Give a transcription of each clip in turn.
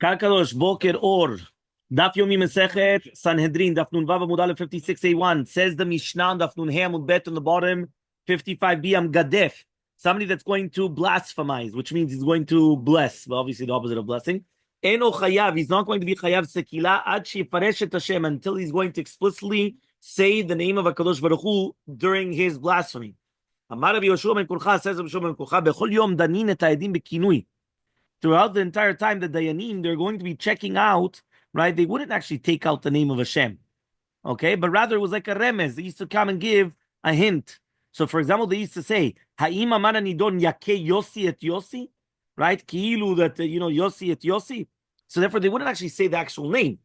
Karkadosh Boker Or. Daf Yomi Masechet Sanhedrin Daf Nun Vav Amud Aleph 56a1 says the Mishnah Daf Nun He Amud Bet on the bottom 55b Am Gadef, somebody that's going to blasphemize, which means he's going to bless, but obviously the opposite of blessing. Eno Chayav, he's not going to be Chayav Sekila Ad Shefaresh Et Hashem, until he's going to explicitly say the name of HaKadosh Baruch Hu during his blasphemy. Amar Rabbi Yoshua ben Kurcha, says Rabbi Yoshua ben Kurcha, Bechol Yom Danin Et Ha'edim Bekinui. Throughout the entire time, the Dayanim, they're going to be checking out, right? They wouldn't actually take out the name of Hashem, okay? But rather it was like a remez. They used to come and give a hint. So, for example, they used to say, Ha'im amana nidon yake Yossi et Yossi, right? Ki'ilu that, Yossi et Yossi. So therefore, they wouldn't actually say the actual name.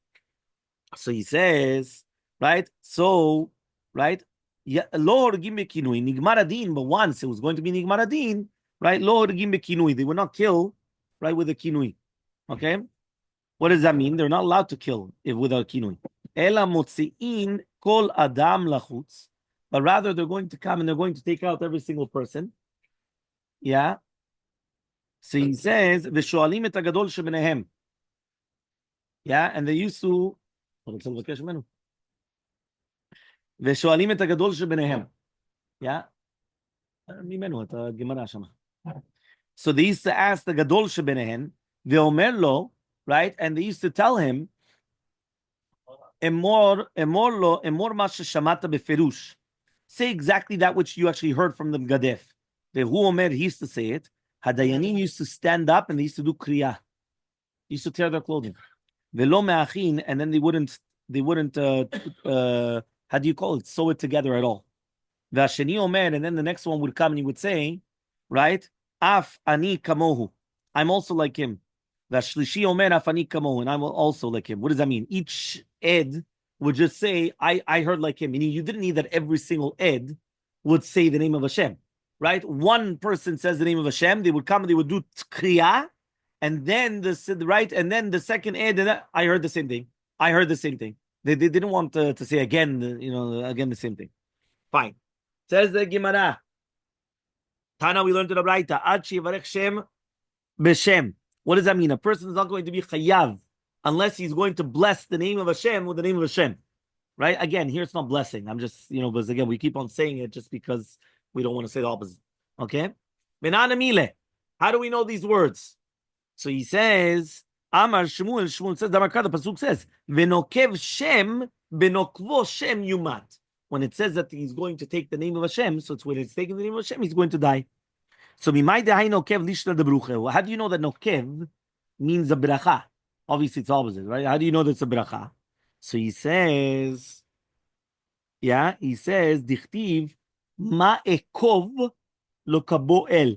So he says, right? So, right? Lord Gimbe Kinui, Nigmaradin, but once it was going to be Nigmaradin, right? Lord Gimbe Kinui, they would not kill, right, with a kinui. Okay? What does that mean? They're not allowed to kill if without kinui. Ela motzi'in kol adam lachutz. But rather they're going to come and they're going to take out every single person. Yeah? So he says, V'shoalim et hagadol shebenehem. Yeah? And they used to... V'shoalim et hagadol shebenehem. Yeah? Mimenu, את הגמרא שמה. So they used to ask the Gadol Shebenehen, Ve'omer, right? And they used to tell him, Emor ma sheshamata beferush. Say exactly that which you actually heard from the Gadef. Ve'hu Omer, he used to say it. Hadayanim used to stand up and they used to do kriya. They used to tear their clothing. Ve'lo me'achin, and then they wouldn't, how do you call it? Sew it together at all. Ve'asheni Omer, and then the next one would come and he would say, right? Af ani kamohu. I'm also like him. Vashlishi omer af ani kamohu, and I'm also like him. What does that mean? Each ed would just say, I heard like him. Meaning you didn't need that every single ed would say the name of Hashem. Right? One person says the name of Hashem, they would come and they would do kriya, and then and then the second ed, and I heard the same thing. I heard the same thing. They didn't want to say again, again the same thing. Fine. Says the Gemara. Tana, we learned in the Braita, Ad shevarech Shem b'Shem. What does that mean? A person is not going to be chayav unless he's going to bless the name of Hashem with the name of Hashem. Right? Again, here it's not blessing. I'm just, because again, we keep on saying it just because we don't want to say the opposite. Okay? Elmaleh. How do we know these words? So he says, Amar Shmuel says, Damakar, the Pasuk says, V'nokev Shem, V'nokvo Shem Yumat. When it says that he's going to take the name of Hashem, so it's when it's taking the name of Hashem, he's going to die. So, how do you know that nokev means a bracha? Obviously, it's opposite, right? How do you know that it's a bracha? So he says, Dichtiv ma ekov lo kabo el.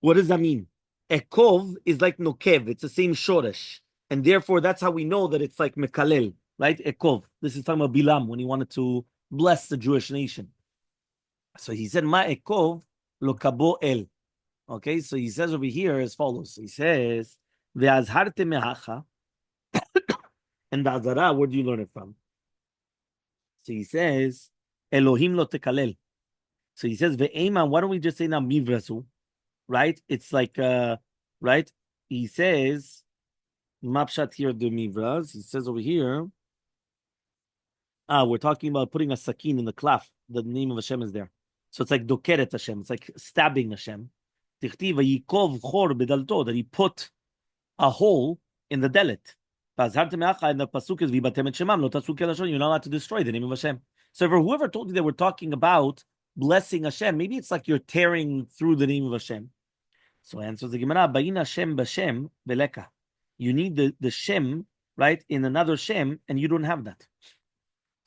What does that mean? Ekov is like nokev; it's the same shoresh, and therefore that's how we know that it's like mekalel. Right? Ekov. This is talking about Bilam when he wanted to bless the Jewish nation. So he said, Ma ekov lo kabo el. Okay, so he says over here as follows. He says, Ve'azharte mehacha. And the Azara, where do you learn it from? So he says, Elohim lo tekalel. So he says, Ve'ema, why don't we just say now mivrasu? Right? It's like, right? He says, Mapshat here the mivras. He says over here, we're talking about putting a sakin in the klaf. The name of Hashem is there. So it's like dokeret Hashem. It's like stabbing Hashem. That he put a hole in the delet. And the pasuk is, you're not allowed to destroy the name of Hashem. So for whoever told you that we're talking about blessing Hashem, maybe it's like you're tearing through the name of Hashem. So answers the Gemara, Hashem b'Shem beleka. You need the Shem, right, in another Shem, and you don't have that.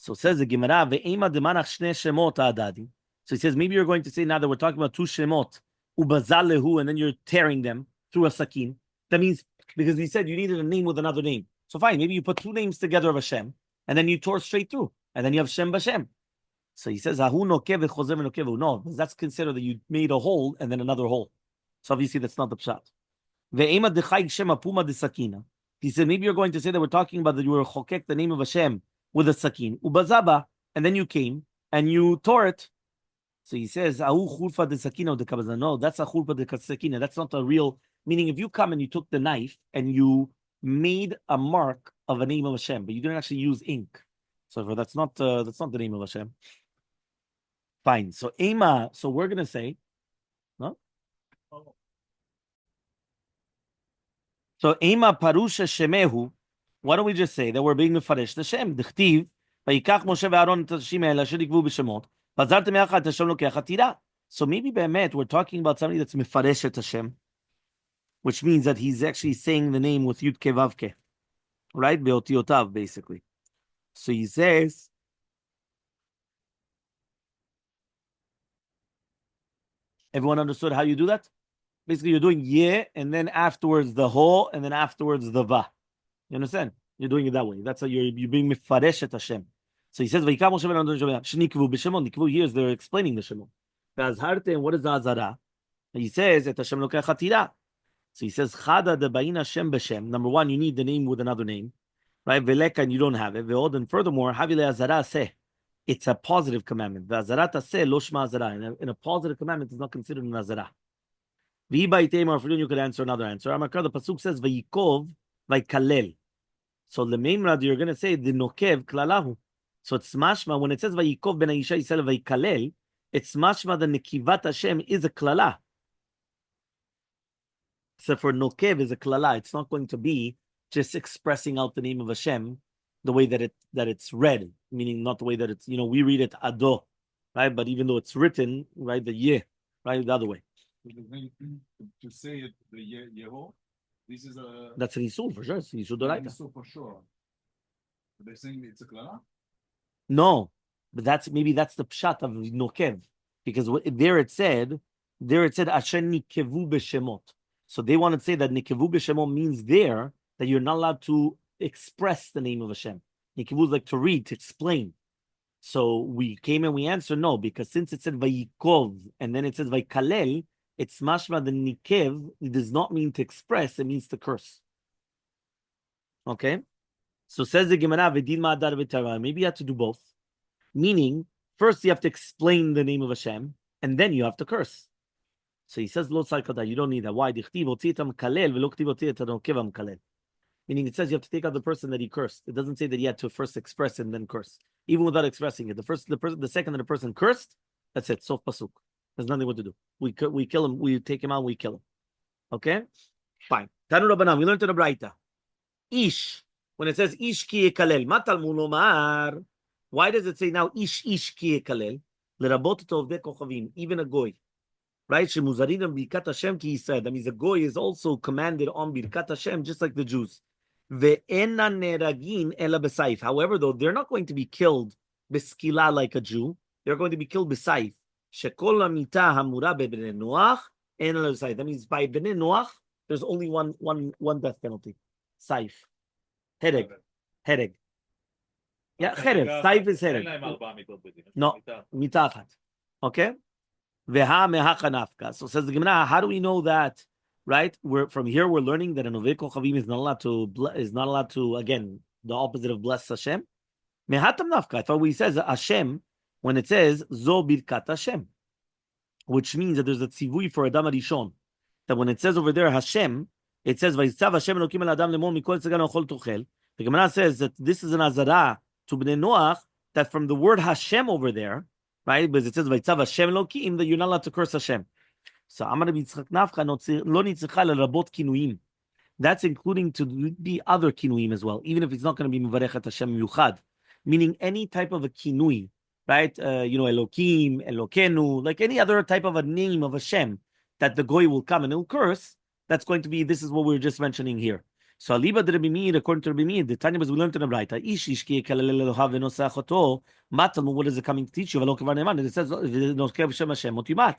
So says the Gemara, Ve'ema demanach shne shemot adadi. So he says, maybe you're going to say now that we're talking about two shemot, ubazalehu, and then you're tearing them through a sakin. That means, because he said you needed a name with another name. So fine, maybe you put two names together of Hashem, and then you tore straight through, and then you have Shem b'Shem. So he says, Ahu nokev v'chozer v'nokevu. No, because that's considered that you made a hole and then another hole. So obviously that's not the pshat. Ve'ema dechayk shem apuma de sakina. He said, maybe you're going to say that we're talking about that you were chokek the name of Hashem with a sakin, ubazaba, and then you came and you tore it. So he says, "Ahu chulfa de sakina de kabazah." No, that's a chulfa de sakina. That's not a real Meaning, if you come and you took the knife and you made a mark of a name of Hashem, but you didn't actually use ink. So that's not the name of Hashem. Fine. So Ema, so we're gonna say, no? So Ema Parusha Shemehu, why don't we just say that we're being mefarish the Shem? D'chtiv, Vayikach Moshe ve'Aaron et hashim ha'ela asher yikvu b'shemot, v'azartem yachad Hashem lokech hatira. So maybe be'emet we're talking about somebody that's mefarish et Hashem, which means that he's actually saying the name with Yud Ke Vav Ke, right? Be'otiotav, basically. So he says, everyone understood how you do that? Basically, you're doing ye, and then afterwards the ho, and then afterwards the va. You understand? You're doing it that way. That's how you're being mifaresh et Hashem. So he says, "Vayikam Moshe v'Aaron shnikvu b'shemot." Nikvu here is they're explaining the shemot. V'azharte, and what is the azara? He says, "Et Hashem lokech hatira." So he says, "Chada debayin Hashem b'shem." Number one, you need the name with another name, right? Veleka, and you don't have it. Ve'od, and furthermore, havile azara seh. It's a positive commandment. V'azara taseh lo shma azara. In a positive commandment, it's not considered an azara. V'yibayteim, or you could answer another answer. Amakar, the pasuk says, "Vayikov vaykalel." So the main rad you're going to say the nokev klalahu. So it's mashma when it says vayikov ben Aisha Yisrael vaykalel, it's mashma the nekivat Hashem is a klala. So for nokev is a klala. It's not going to be just expressing out the name of Hashem the way that it's read, meaning not the way that it's, we read it ado, right? But even though it's written, right, the ye, right, the other way. To say it the yeho. This is that's an Isul for sure. It's Isul Doraita. Isul for sure. But they're saying it's a klala? No, but that's the pshat of Nokev. Because there it said Asher Nikevu b'shemot. So they want to say that Nikevu b'shemot means there that you're not allowed to express the name of Hashem. Nikevu is like to read, to explain. So we came and we answered no, because since it said Vayikov and then it says Vaykalel, it's mashma the nikev. It does not mean to express; it means to curse. Okay, so says the Gemara, "V'din ma'adar v'tara." Maybe you have to do both. Meaning, first you have to explain the name of Hashem, and then you have to curse. So he says, "Lo tzarkada." You don't need that. Why? Dichtiv otietam kalel v'lo ktiv otietam nokevam kalel. Meaning, it says you have to take out the person that he cursed. It doesn't say that he had to first express and then curse, even without expressing it. The second that the person cursed, that's it. Sof pasuk. There's nothing what to do. We kill him. We take him out. We kill him. Okay, fine. Tanu Rabbanan. We learned in the Braita. Ish. When it says ish ki yekalel, matal mulomar. Why does it say now ish ki yekalel? Lerabot tovdei kochavim. Even a goy, right? Shemuzarin birkat Hashem ki Yisrael. That means a goy is also commanded on birkat Hashem, just like the Jews. Ve'ena neragin ela b'saif. However, though they're not going to be killed b'skila like a Jew, they're going to be killed b'saif. Shekol hamita hamura be'bnei Noach en el saif. That means by bnei Noach, there's only one death penalty. Saif. Hereg. Yeah, hereg. Saif is hereg. No, mitachat. Okay. Veha mehacha nafka. So says the Gemara, how do we know that? Right. We're learning that an oved kochavim is not allowed to again the opposite of bless Hashem. Mehatam nafka. I thought he says Hashem. When it says Zo Birkat Hashem, which means that there's a tzivui for Adam Arishon. That when it says over there Hashem, it says Vayitzav Hashem Elokim El Adam Lemon Mikol Tzagan Ochol Tuchel. The Gemara says that this is an azara to Bnei Noach, that from the word Hashem over there, right? Because it says Vayitzav Hashem Elokim, that you're not allowed to curse Hashem. So Amar B'Yitzchak Nafcha Lo Nitzchal Rabot Kinuim. That's including to be other kinuim as well, even if it's not going to be Mevarechet Hashem Yuchad, meaning any type of a kinui. Right, Elokim, Elokenu, like any other type of a name of Hashem that the goy will come and he'll curse. That's going to be. This is what we were just mentioning here. So Aliba de Rabbi Meir, according to Rabbi Meir, the Tanya was we learned in the Braita. Ish ki yekalel Elohav v'nosachoto. Matalmu, what is it coming to teach you? V'lo kevar ne'eman. It says v'nokev Shem Hashem mot yumat.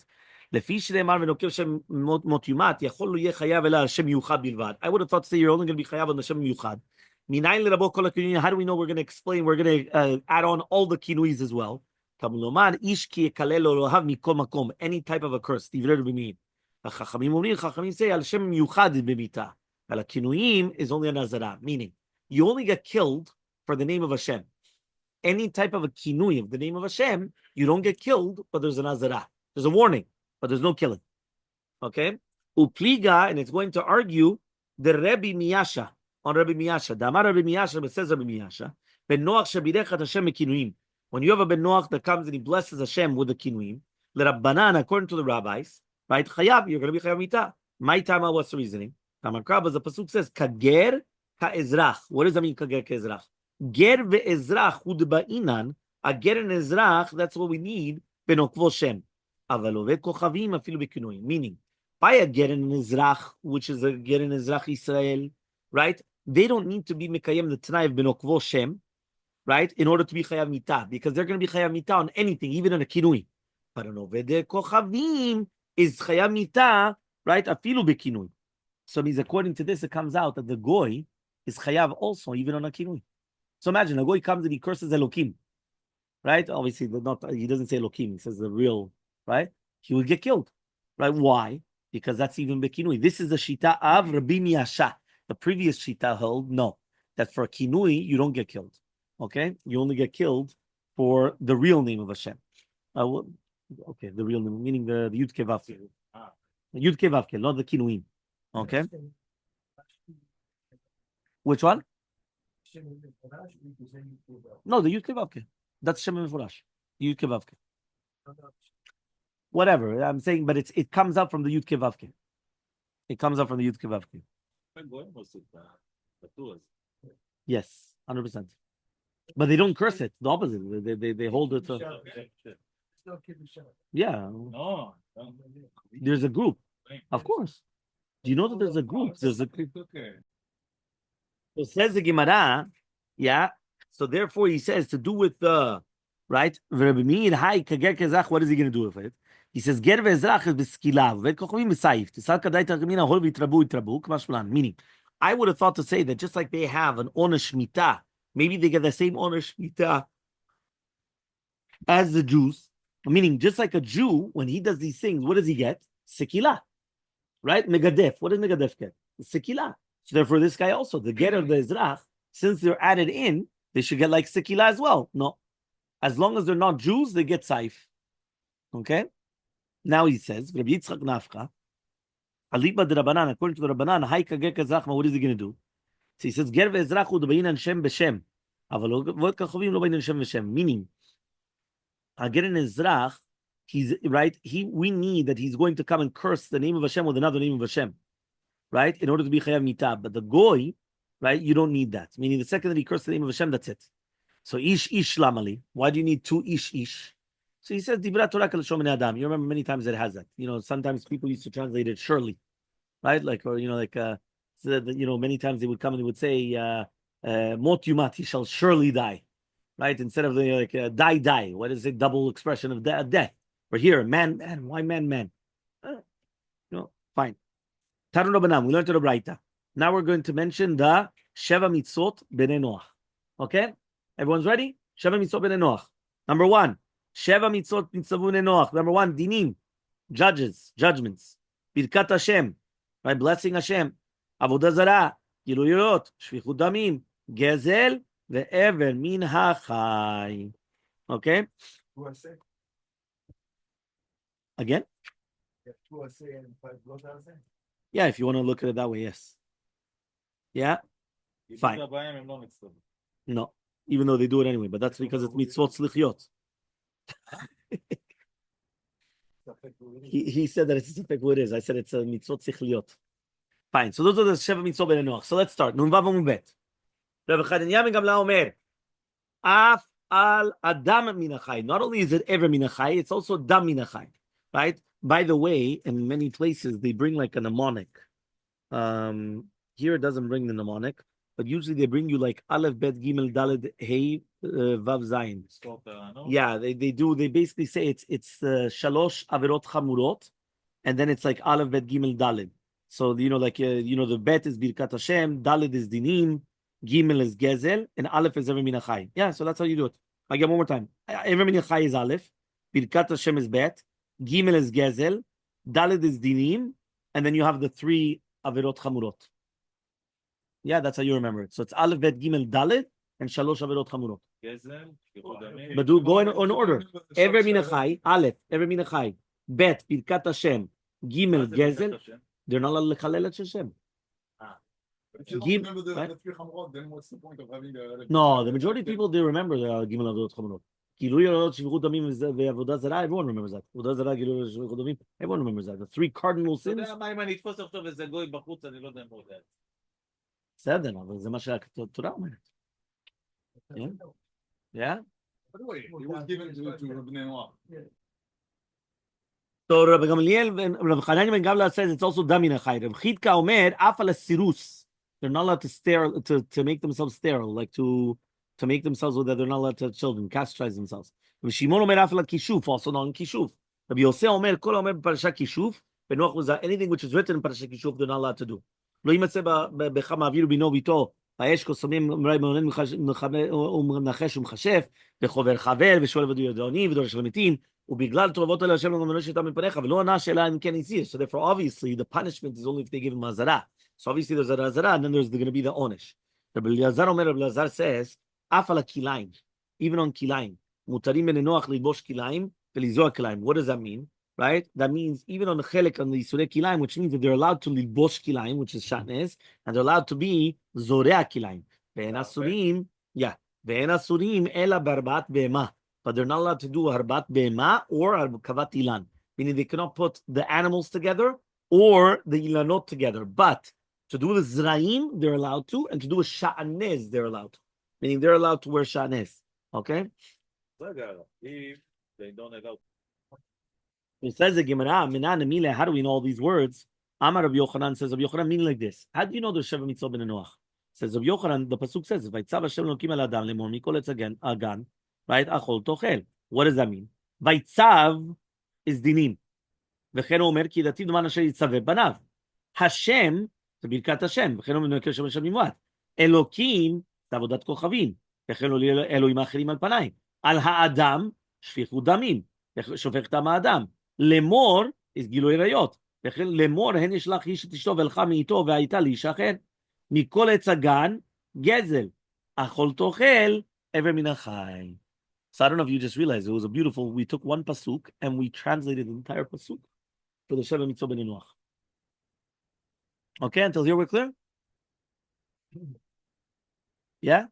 Lefi shneimar v'nokev Shem mot yumat. Yachol lo yeh chayav ela Hashem yuchad bilvad. I would have thought to say you're only going to be chayav on the Hashem yuchad. How do we know we're going to explain? We're going to add on all the kinuis as well. Any type of a curse. Chachamim say Hashem yuchad b'mita. Kinuim is only a nazara, meaning you only get killed for the name of Hashem. Any type of a kinui of the name of Hashem, you don't get killed, but there's a nazara. There's a warning, but there's no killing. Okay. Upliga, and it's going to argue the Rabbi Miyasha on Rabbi Miyasha. The Amar Rabbi Miyasha, but says Rabbi Miyasha, Ben Noach Shabirechat Hashem Kinuim. When you have a Ben Noach that comes and he blesses Hashem with the Kinuim, the Rabbanan, according to the rabbis, right? Chayav, you're going to be Chayav Mita. My time, what's the reasoning? Tamakra, the pasuk says Kager Ka'ezrach. What does that mean? Kager Ka'ezrach. Ger ve'ezrach hudba'inan. A ger and ezrach. That's what we need. Benokvo Shem. Avalove kochavim afilu bekinuim. Meaning, by a ger and ezrach, which is a ger and ezrach Israel, right? They don't need to be mekayem the Tanai of benokvo Shem, right? In order to be chayav mita, because they're going to be chayav mita on anything, even on a kinui. But an ovede kochavim is chayav mita, right? Afilu bekinui. So it means according to this, it comes out that the goy is chayav also, even on a kinui. So imagine a goy comes and he curses Elokim, right? Obviously, he doesn't say Elokim, he says the real, right? He will get killed, right? Why? Because that's even bekinui. This is the shita of Rabbi Miyasha. The previous shita held no, that for a kinui you don't get killed. Okay, you only get killed for the real name of Hashem. Okay, the real name, meaning the Yud Kevavke. The Yud Kevavke, not the kinuim. Okay. Which one? No, the Yud Kevavke. That's Shem Mefurash. Yud Kevavke. Whatever I'm saying, but it comes up from the Yud Kevavke. It comes up from the Yud Kevavke. Yes, 100%. But they don't curse it. The opposite. They hold it. Yeah. There's a group. Of course. Do you know that there's a group? There's a group. So says the Gemara, yeah. So therefore he says to do with the right. What is he going to do with it? He says ger ve'ezrach is b'skilav ve'kochvim b'saif. Tisal kadai targamina hol v'yitrabu k'mashmalan. Meaning, I would have thought to say that just like they have an honor shmita, maybe they get the same honor shmita as the Jews. Meaning, just like a Jew, when he does these things, what does he get? Sekila, right? Megadef. What does Megadef get? Sekila. So therefore, this guy also, the ger of the Ezrach, since they're added in, they should get like Sekila as well. No. As long as they're not Jews, they get Saif. Okay? Now he says, Rabbi Yitzchak Nafka, Aliba de Rabbanan, according to the Rabbanan, Haika ger kazachma, what is he going to do? So he says, ger ve'ezrach hu d'bayinan shem b'shem. Aval v'ot kachovim lo bayinan shem b'shem. Meaning, ger and ezrach, he's right. We need that he's going to come and curse the name of Hashem with another name of Hashem, right? In order to be chayav mita. But the goy, right? You don't need that. Meaning, the second that he curses the name of Hashem, that's it. So ish lamali. Why do you need two ish? So he says, Dibra Torah kal shom bnei adam. You remember many times it has that. You know, sometimes people used to translate it surely, right? Like, or many times they would come and they would say, mot yumat, he shall surely die, right? Instead of die. What is it? Double expression of death. Or here, man, why man? Fine. Tarun Rabbanam, we learned to the Braita. Now we're going to mention the Sheva Mitzvot Bnei Noach. Okay? Everyone's ready? Sheva Mitzvot Bnei Noach. Number 1. Sheva Mitzvot Mitzavu Bnei Noach. Number 1, Dinim. Judgments. Birkat Hashem. Right? Blessing Hashem. Avodah Zarah. Giluyot. Shvichut Damim. Gezel. Ve'ever min hachai. Okay? Again? Yeah, if you want to look at it that way, yes. Yeah? Fine. No, even though they do it anyway, but that's because it's mitzvot slichiot. He said that it's what it is. I said it's a mitzvot slichiot. Fine. So those are the Sheva mitzvot bnei Noach. So let's start. Nun vav amud bet. Rabbi Chananya ben Gamla omer, af al adam min hachai. Not only is it ever min hachai, it's also dam min hachai. Right? By the way, in many places they bring like a mnemonic. Here it doesn't bring the mnemonic, but usually they bring you like Aleph, Bet, Gimel, Daled, Hey, Vav, Zayin. Yeah, they do. They basically say it's Shalosh Averot Chamurot, and then it's like Aleph, Bet, Gimel, Daled. So the Bet is Birkat Hashem, Daled is Dinim, Gimel is Gezel, and Aleph is Ever Min Hachai. Yeah, so that's how you do it. Again, one more time. Ever Min Hachai is Aleph, Birkat Hashem is Bet, Gimel is Gezel, Daled is Dinim, and then you have the 3 Averot Chamurot. Yeah, that's how you remember it. So it's Aleph, Bet, Gimel, Daled, and Shalosh Averot Chamurot. But go in order. Ever Min Hachai, Aleph, Ever Min Hachai, Bet, Birkat Hashem, Gimel, Gezel, they're not allowed to lechalel at Hashem. If you don't Gim- remember the, right? the three Chamorot, then what's the point of having the... No, the majority of people, they remember the Gimel Avodot Chamonot. Gilui Arot Shvichut Damim ve'Avodah Zarah, everyone remembers that. Avodah Zarah, Gilui Arot Shvichut Damim, everyone remembers that. The three cardinal אתה sins. יודע מה, אם אני אתפוס עכשיו איזה גוי בחוץ, אני לא יודע מה יודע. בסדר, אבל זה מה שהתורה אומרת. Yeah? By the way, it was given to Rabbi Noah. So Rabbi Gamaliel and Rabbi Chananya ben Gamla says it's also Damin Achai. Rabbi Chidka Omer, Afal Sirus. They're not allowed to make themselves sterile, like to make themselves so that they're not allowed to have children, castrate themselves. Rabbi Shimon Omer Afal Kishuf, also not in Kishuf. Rabbi Yosef Omer, Kol Omer Parashat Kishuf, Benoach was anything which is written in Parashat Kishuf, they're not allowed to do. Lo yimatzeh b'cha ma'avir bino bito, ha'esh kosomim m'onen ומנחש ומכשף, וחובר חבר, ושואל ודוני, ודורש למתים, ובגלל תועבות האלה השם לא מנש אותם מפניך, ולא ענה שאלה אם כן הסיר. So therefore, obviously, the punishment is only if they give him azara. So obviously, there's a azara, and then there's going to be the onesh. Rabbi Elazar says, אף על הכיליים, even on כיליים, מותרים בנינוח ללבוש כיליים, ולזרוע כיליים. What does that mean? Right? That means even on the chelik, on the Surei Kilayim, which means that they're allowed to libosh Kilayim, which is shatnez, and they're allowed to be Zorea Kilayim. Ve'en asurim, yeah. Ve'en asurim ela barbat be'ema. But they're not allowed to do harbat be'ema or kavat ilan. Meaning they cannot put the animals together or the ilanot together. But to do the zraim, they're allowed to, and to do a shatnez, they're allowed to. Meaning they're allowed to wear shatnez. Okay? If they don't allow. It says the Gemara, Minan Emile, how do we know all these words? Amar Rabbi Yochanan says, Rabbi Yochanan meaning like this. How do you know there's Sheva Mitzvot ben Noach? Says Rabbi Yochanan, the pasuk says, Vaitzav Hashem Elokim al Adam lemor mikol etz agan, right? Achol tochel. What does that mean? Vaitzav is dinim. V'chen omer ki dativ d'man asher yitzaveh banav. Hashem, the birkat Hashem. V'chen omer nekir Shem Hashem nimvat. Elokim, avodat kochavim. V'chen Elohim acherim al panayim. Al ha'adam, shfichu damim. שופך דם האדם. לאמור, is גילוי עריות. לאמור, הן ישלח איש את אשתו והלכה מאיתו והייתה לאיש אחר. מכל עץ הגן, גזל. אכול תאכל, עבר מן החי. So I don't know if you just realized, it was a beautiful, we took one pasuk and we translated the entire pasuk for the Sheva Mitzvot ben Noach. Okay, until here we're clear? Yeah?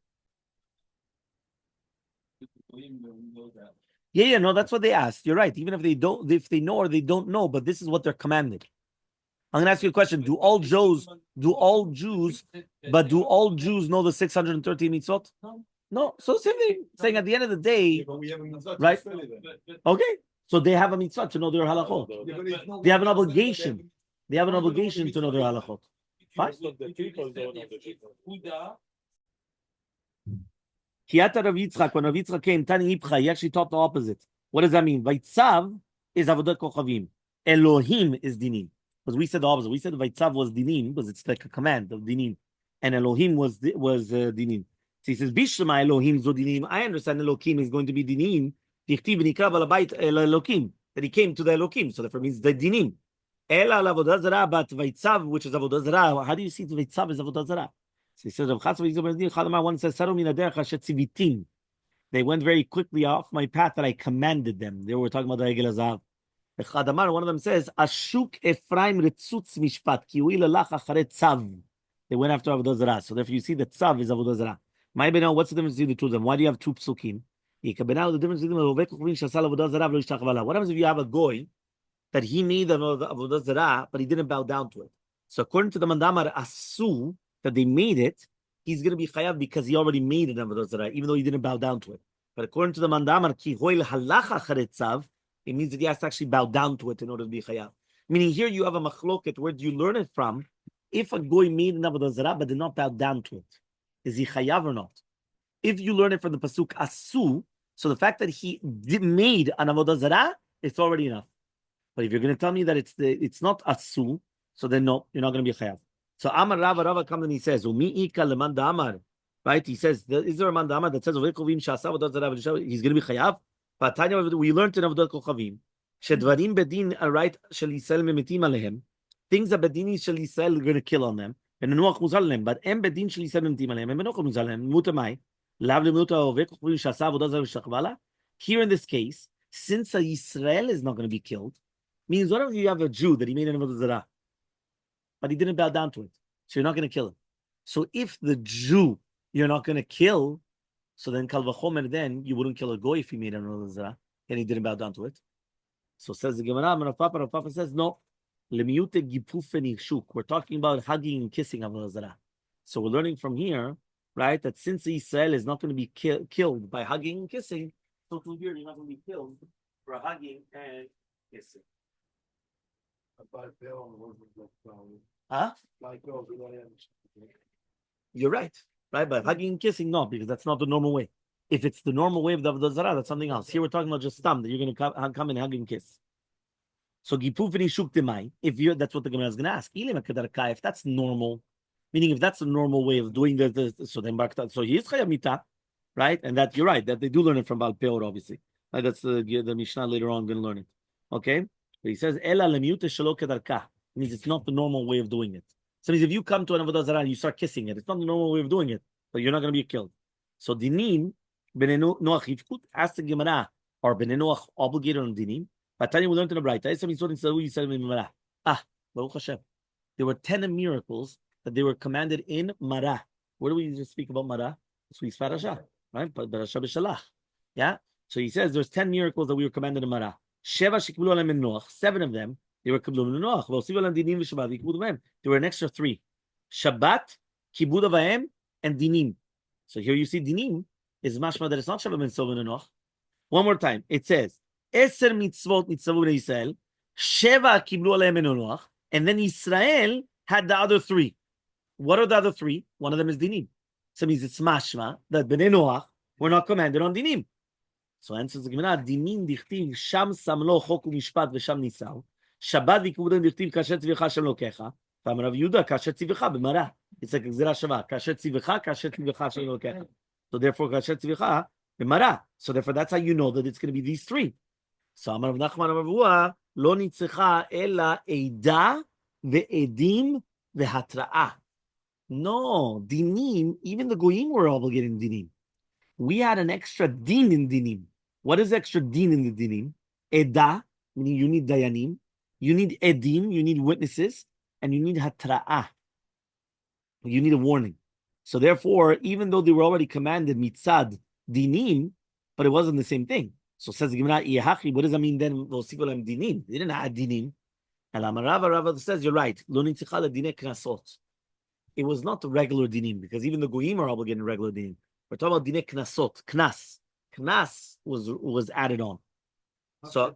Yeah, no, that's what they asked. You're right. Even if they don't, if they know or they don't know, but this is what they're commanded. I'm gonna ask you a question. Do all Jews know the 613 mitzvot? No. So same thing. Saying at the end of the day, right? Okay. So they have a mitzvah to know their halachot. They have an obligation. They have an obligation to know their halachot. Fine. Kiyata Rav Yitzchak, when Rav Yitzchak came, Tani Ipcha, he actually taught the opposite. What does that mean? Vaitzav is avodat kochavim. Elohim is dinim. Because we said the opposite. We said Vaitzav was dinim, because it's like a command of dinim. And Elohim was dinim. So he says, Bishma Elohim zo dinim. I understand Elohim is going to be dinim. Tichtiv nikra balabait Elohim. That he came to the Elohim. So therefore means the dinim. Ela avodah zarah, but Vaitzav, which is avodah zarah. How do you see Vaitzav is avodah zarah? So he says, one says, they went very quickly off my path that I commanded them. They were talking about the Egel Hazav. One of them says, Ashuk Ephraim Ritzutz Mishpat, ki hu ilalach acharei tzav. They went after Avodah Zarah. So therefore you see that tzav is Avodah Zarah. What's the difference between the two of them? Why do you have two psukim? The difference between them, what happens if you have a goy that he made Avodah Zarah, but he didn't bow down to it? So according to the Mandamar Asu, that they made it, he's going to be chayav because he already made it Avodah Zarah, even though he didn't bow down to it. But according to the Mandamar, ki hoil halacha charetzav, it means that he has to actually bow down to it in order to be chayav. Meaning here you have a machloket. Where do you learn it from? If a goy made an Avodah Zarah but did not bow down to it, is he chayav or not? If you learn it from the pasuk asu, so the fact that he made an Avodah Zarah, it's already enough. But if you're going to tell me that it's not asu, so then no, you're not going to be chayav. So Amar Rava comes and he says, Umi ika leman da'amar. Right? He says, is there a man da'amar that says, he's going to be chayav? But we learned in Avodat Kochavim, shedvarim bedin, right, shel Yisrael memetim alehem, things that bedini shel Yisrael are going to kill on them, and Noach muzal alehem, but em bedin shel Yisrael memetim alehem, and Noach muzal alehem, mutamai, lav lemuta Avodat Kochavim shasa avodah zarah v'shachvala. Here in this case, since a Yisrael is not going to be killed, means what if you have a Jew that he made an Avodah Zarah? but he didn't bow down to it. So you're not going to kill him. So if the Jew you're not going to kill, so then kal v'chomer, then you wouldn't kill a goy if he made an avodah zarah and he didn't bow down to it. So says the Gemara, Rav Papa says no. Lemiute gipufen yishuk. We're talking about hugging and kissing avodah zarah. So we're learning from here, right, that since Israel is not going to be killed by hugging and kissing, so to here you're not going to be killed for hugging and kissing. Huh? You're right. Right? But hugging and kissing, no, because that's not the normal way. If it's the normal way of the avodah zarah, that's something else. Here we're talking about just stam, that you're going to come and hug and kiss. So gipuf v'nishuk demai. If you, that's what the Gemara is going to ask. If that's normal, meaning if that's the normal way of doing so then so he is chayav mita, right? And that you're right that they do learn it from Baal Peor, obviously. Right? That's the Mishnah later on going to learn it. Okay, but he says ela lemiute shelo kedarka. Means it's not the normal way of doing it. So means if you come to an avodah zarah and you start kissing it, it's not the normal way of doing it, but you're not going to be killed. So dinim b'nei noach yifkut. Ask the Gemara, are b'nei noach obligated on dinim? But we learned in the Braita. Baruch Hashem. There were 10 miracles that they were commanded in Mara. Where do we just speak about Mara? It's we parasha, right? Parasha b'shalach. Yeah. So he says there's 10 miracles that we were commanded in Mara. 7 of them they were kiblu min Noach. There were an extra 3. Shabbat, kibud avayim, and dinim. So here you see dinim is mashma that it's not Shabbat ben Sov and Noach. One more time. It says 10 mitzvot nitzavu Israel, 7 kiblu alayim min Noach, and then Israel had the other 3. What are the other 3? One of them is dinim. So it means it's mashma that bnei Noach were not commanded on dinim. So answers the Gemara, dinim dichtiv sham samlo chok u'mishpat v'sham nisau. Shabbat v'kibudem dichtiv kasher tzivcha shem lokecha. V'amar Rav Yehuda kasher tzivcha b'mara. It's like gzera shava. Kasher tzivcha shem lokecha. So therefore kasher tzivcha b'mara. So therefore that's how you know that it's going to be these 3. So Amar Rav Nachman Amar Vua lo nitzecha ela eida ve'edim ve'hatra'ah. No, dinim, even the goyim were obligated in dinim. We had an extra din in dinim. What is extra din in the dinim? Eda, meaning you need dayanim, you need edim, you need witnesses, and you need hatra'ah. You need a warning. So therefore, even though they were already commanded mitzad dinim, but it wasn't the same thing. So says the Gemara, what does that mean then? Dinim. They didn't add dinim. And Rava says, you're right. Lo nitzicha ledinei knasot. It was not regular dinim, because even the goyim are obligated in regular dinim. We're talking about dinei knasot, knas. Knas was added on. So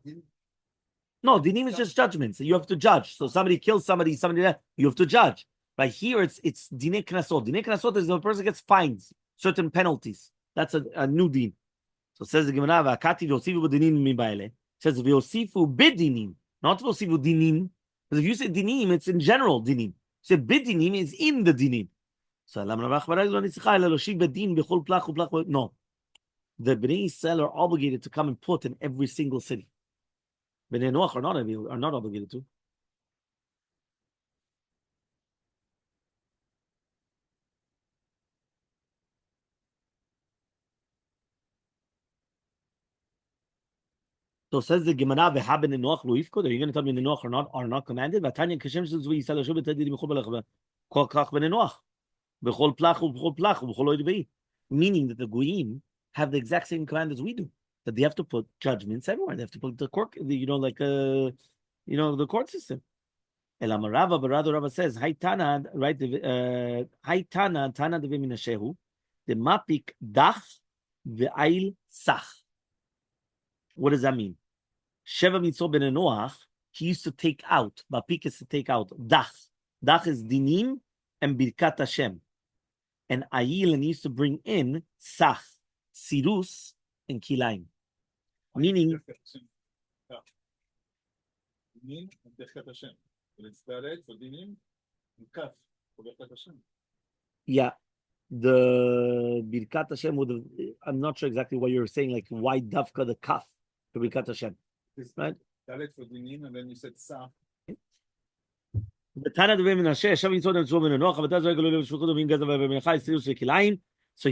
no, dinim is just judgments. You have to judge. So somebody kills somebody there, you have to judge. Right here, it's dinei knasot. Dinei knasot is the person gets fines, certain penalties. That's a new din. So says the Gemara, "V'akati v'osifu b'dinim mibayle." Says v'osifu b'dinim, not v'osifu dinim. Because if you say dinim, it's in general dinim. So b'dinim is in the dinim. So no, the Bnei Yisrael are obligated to come and put in every single city. Bnei Noach are not obligated to. So says the Gemara, "V'haben Noach lo yifkod." Are you going to tell me the Noach are not commanded? V'tanya kashem shel zvi Yisrael shel b'tadid b'chol balach kol kach bnei Noach. Meaning that the goyim have the exact same command as we do, that they have to put judgments everywhere. They have to put the court, the court system. Elamarava, but rather Rava says, "Haitana, right? Haitana, Tana de Viminashehu, the mapik dach ve'ail sach." What does that mean? Sheva mitzvot ben Noach, he used to take out. Mapik is to take out. Dach. Dach is dinim and birkat Hashem. And Ayil and used to bring in Sach, Sirus, and Kilaim. Meaning, yeah, the Birkat Hashem would have, I'm not sure exactly what you're saying, like why Davka the Kaf for Birkat Hashem, right? And then you said Sach. So here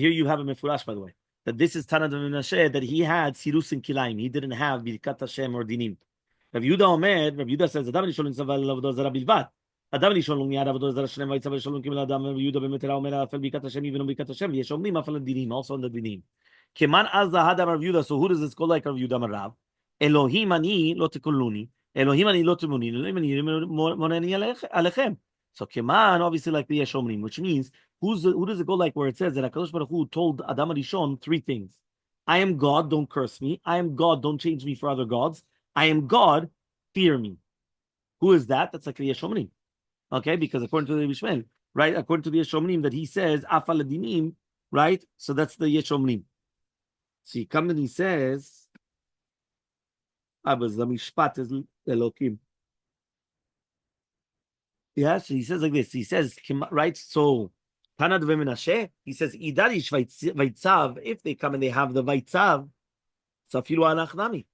you have a mefurash, by the way, that this is Tana de Menashe, that he had Sirus and Kilaim. He didn't have Birkat Hashem or Dinim. Rabbi Yehuda says, אדם ראשון לא מיד עבודו זר השלם ויצא ושלום קיבל אדם ויהודה באמת אלא אומר אפל ברכת השם יבנו ברכת השם ויש אומרים אפל הדינים, also on the דינים. כמן אז האדם רב יהודה, so who does this go like רב יהודה מרב? אלוהים אני לא תקולוני, אלוהים אני לא תמוני, אלוהים אני מונני עליכם. So כמן, obviously like the יש אומרים, which means, who does it go like where it says that HaKadosh Baruch Hu told Adam Rishon three things. I am God, don't curse me. I am God, don't change me for other gods. I am God, fear me. Who is that? That's like the Yeshomrim. Okay, because according to the Yishmael, right? According to the Yeshomrim that he says, Afal Adinim, right? So that's the Yeshomrim. So he comes and he says, Abbas, the Mishpat is Elokim. Yeah, so he says like this. He says, right? So, Tanad Vemenashe, he says, Idarish Vaitzav, if they come and they have the Vaitzav, so Afilu Alach Nami.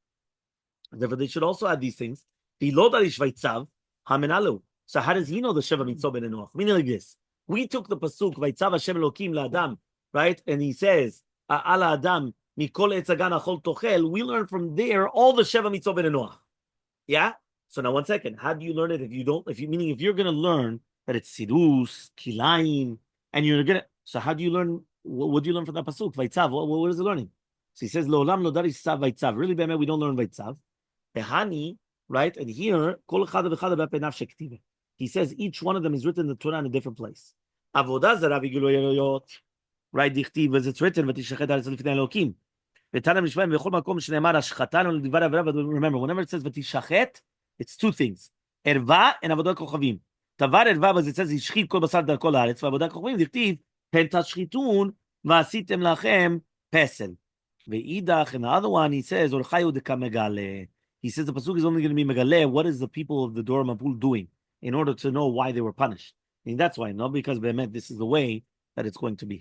Therefore, they should also add these things. Pilodarish Vaitzav, Hamenalu. So how does he know the Sheva Mitzvah Ben Enoch? Meaning like this. We took the pasuk Vaitzav Hashem Elokim LaAdam, right? And he says, Ala Adam Mikol Etzagan Achol Tochel. We learn from there all the Sheva Mitzvah Ben Enoch. Yeah. So now 1 second. How do you learn it if you don't? Meaning if you're going to learn that it's Sidus, Kilaim, and you're going to. So how do you learn? What do you learn from that pasuk Vaitzav? What is it learning? So he says Lo'olam Lo Darish Sav Vaitzav. Really, we don't learn Vaitzav. Ehani, right? And here Kol Chada V'Chada B'Penav Shektive. He says each one of them is written in the Torah in a different place. Avodah Zarah V'Gilu Yoyot, right? Dichtiv, as it's written, V'Tishachet Haaretz Lifnei Elokim. V'Tanam Mishpaim V'Chol Makom Shneimar Hashchatan U'Divar Avrav. Remember, whenever it says V'Tishachet, it's two things: Erva and Avodah Kochavim. Tavar Erva, as it says, Yishchit Kol Basar Darkol Haaretz. V'Avodah Kochavim Dichtiv, Pen Tashchitun V'Asitem Lachem Pesel. Ve'idach, and the other one he says Orchayu Dekamegale. He says the pasuk is only going to be Megaleh. What is the people of the Dor Mabul doing in order to know why they were punished? And that's why, not because Be'emet, this is the way that it's going to be.